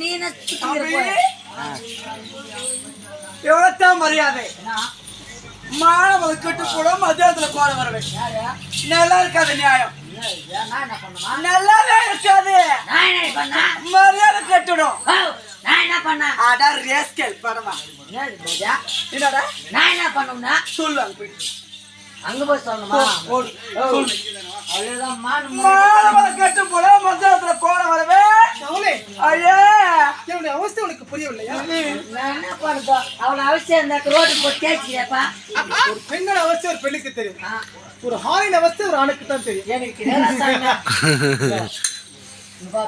நீ என்ன எவ்வளவுதான் மரியாதை மாணவ கட்டு கூட மத்தியானத்துல கோல வரவே நல்லா இருக்காது நியாயம் நல்லாவே இருக்காது மரியாதை கட்டணும் நான் என்ன பண்ண அடா ரேஸ்கல் படமா என்னடா நான் என்ன பண்ணும்னா சொல்லு அங்க போய் அங்க போய் சொல்லணுமா அவ்வளவுதான் மாணவ கட்டு கூட மத்தியானத்துல கோல வரவே ஐயா என்னுடைய அவஸ்தை உனக்கு புரியவில்லையா? நான் என்ன பண்ணுதோ அவளை அவசியம் இந்த ரோடு போட்டு கேட்கிறப்பா ஒரு பெண்ணோட அவஸ்தை ஒரு பெண்ணுக்கு தெரியும், ஒரு ஆணின் அவஸ்தை ஒரு ஆணுக்கு தான் தெரியும். எனக்கு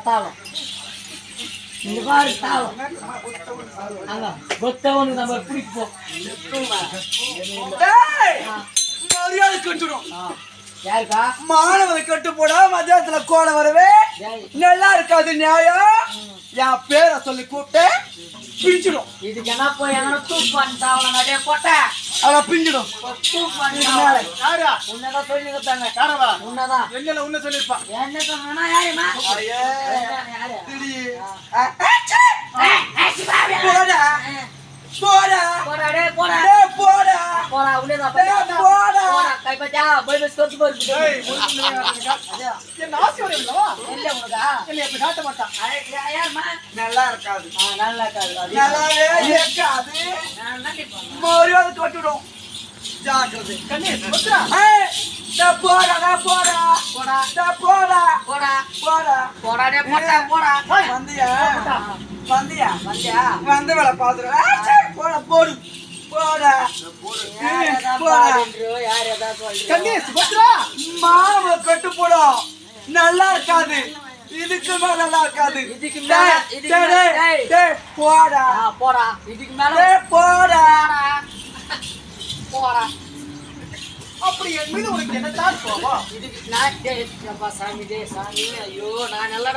தாளம் இந்த பாரு தாளம் அங்க கொத்தவனு நம்ம பிடிப்போம் மரியாதை கட்டுடும் யாருக்கா மாணவனை கட்டு போட மத்தியானத்துல கோல வரவே நல்லா இருக்காது நியாயம். என் பேரை சொல்லி கூப்பிட்டு பிரிச்சிடும். இதுக்கு என்ன போய் என்ன தூக்கு பண்ணிட்டாவல நிறைய போட்ட அவ பிஞ்சிடும். தூக்கு பண்ணி யாரா உன்னதான் சொல்லி கொடுத்தாங்க. யாரவா உன்னதான் என்னல உன்ன சொல்லிருப்பா. என்ன சொன்னா யாருமா ஐயே திடி போடா போடா போடா டே போடா போடா போடா உள்ளேதான் போடா கை பச்சா போய் பஸ் கொத்து போடு என்ன ஆசை வரலவா இல்ல உனக்கா இல்ல இப்ப காட்ட மாட்டான். யாருமா நல்லா இருக்காது நல்லா இருக்காது நல்லாவே இருக்காது. நான் நடி பண்ணேன் மரியாதை கட்டுடும். ஜாக்கிரதை கண்ணே சுத்ரா போடா போடா போடா போடா போடா போடா போடா டே போடா போடா வந்தியா வந்தியா வந்தியா வந்த வேலை பாத்துறேன். போடா போடு போடா போடா. யார் ஏதாவது சொல்றீங்க கண்ணே சுத்ரா மாணவ கட்டு போடும். நல்லா இருக்காது. இதுக்கு மேல நல்லா இருக்காது. இதுக்கு மேல போடா போடா இதுக்கு மேல போடா போடா அப்படி என் மீது உனக்கு என்ன தான் கோவம்? இதுக்கு நான் சாமி ஐயோ நான் நல்லா